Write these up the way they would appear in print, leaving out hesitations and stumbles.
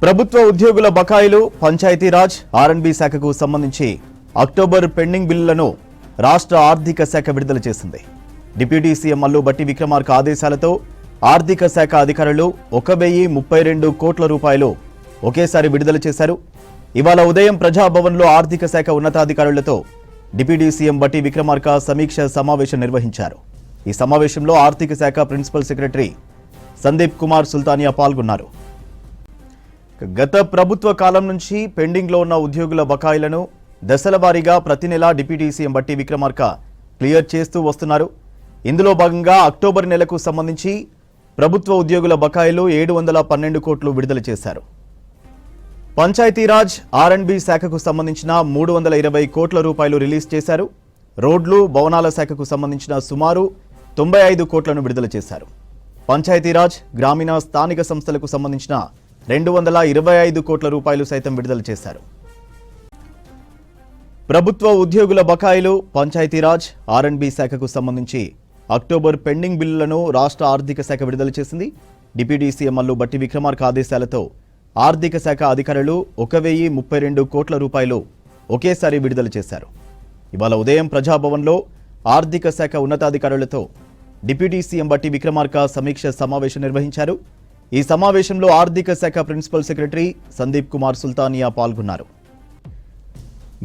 ప్రభుత్వ ఉద్యోగుల బకాయిలు పంచాయతీరాజ్ ఆర్ఎండ్బీ శాఖకు సంబంధించి అక్టోబర్ పెండింగ్ బిల్లులను రాష్ట్ర ఆర్థిక శాఖ విడుదల చేసింది. డిప్యూటీ సీఎం మల్లు భట్టి విక్రమార్క ఆదేశాలతో ఆర్థిక శాఖ అధికారులు 1032 కోట్ల రూపాయలు ఒకేసారి విడుదల చేశారు. ఇవాళ ఉదయం ప్రజాభవన్లో ఆర్థిక శాఖ ఉన్నతాధికారులతో డిప్యూటీ సీఎం భట్టి విక్రమార్క సమీక్ష సమావేశం నిర్వహించారు. ఈ సమావేశంలో ఆర్థిక శాఖ ప్రిన్సిపల్ సెక్రటరీ సందీప్ కుమార్ సుల్తానియా పాల్గొన్నారు. గత ప్రభుత్వ కాలం నుంచి పెండింగ్లో ఉన్న ఉద్యోగుల బకాయిలను దశల వారీగా ప్రతి నెల deputy CM Bhatti Vikramarka clear చేస్తూ వస్తున్నారు. ఇందులో భాగంగా అక్టోబర్ నెలకు సంబంధించి ప్రభుత్వ ఉద్యోగుల బకాయిలు 712 కోట్లు విడుదల చేశారు. పంచాయతీరాజ్ ఆర్ఎండ్బీ శాఖకు సంబంధించిన 320 కోట్ల రూపాయలు రిలీజ్ చేశారు. రోడ్లు భవనాల శాఖకు సంబంధించిన సుమారు 95 కోట్లను విడుదల చేశారు. పంచాయతీరాజ్ గ్రామీణ స్థానిక సంస్థలకు సంబంధించిన 225 కోట్ల రూపాయలు సైతం విడుదల చేశారు. ప్రభుత్వ ఉద్యోగుల బకాయిలు పంచాయతీరాజ్ ఆర్ఎండ్బీ శాఖకు సంబంధించి అక్టోబర్ పెండింగ్ బిల్లులను రాష్ట్ర ఆర్థిక శాఖ విడుదల చేసింది. డిప్యూటీ సీఎం మల్లు భట్టి విక్రమార్క ఆదేశాలతో ఆర్థిక శాఖ అధికారులు 1032 కోట్ల రూపాయలు ఒకేసారి విడుదల చేశారు. ఇవాళ ఉదయం ప్రజాభవన్లో ఆర్థిక శాఖ ఉన్నతాధికారులతో డిప్యూటీ సీఎం భట్టి విక్రమార్క సమీక్ష సమావేశం నిర్వహించారు. ఈ సమావేశంలో ఆర్థిక శాఖ ప్రిన్సిపల్ సెక్రటరీ సందీప్ కుమార్ సుల్తానియా పాల్గొన్నారు.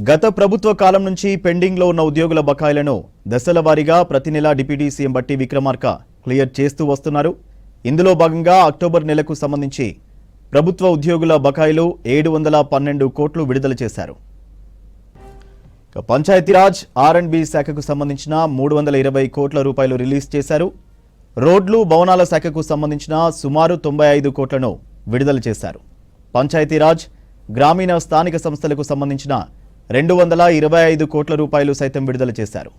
గత ప్రభుత్వ కాలం నుంచి పెండింగ్లో ఉన్న ఉద్యోగుల బకాయిలను దశల వారీగా ప్రతి నెల deputy CM Bhatti Vikramarka clear చేస్తూ వస్తున్నారు. ఇందులో భాగంగా అక్టోబర్ నెలకు సంబంధించి ప్రభుత్వ ఉద్యోగుల బకాయిలు 712 కోట్లు విడుదల చేశారు. పంచాయతీరాజ్ ఆర్ఎండ్బీ శాఖకు సంబంధించిన 320 కోట్ల రూపాయలు రిలీజ్ చేశారు. రోడ్లు భవనాల శాఖకు సంబంధించిన సుమారు 95 కోట్లను విడుదల చేశారు. పంచాయతీరాజ్ గ్రామీణ స్థానిక సంస్థలకు సంబంధించిన 225 కోట్ల రూపాయలు సైతం విడుదల చేశారు.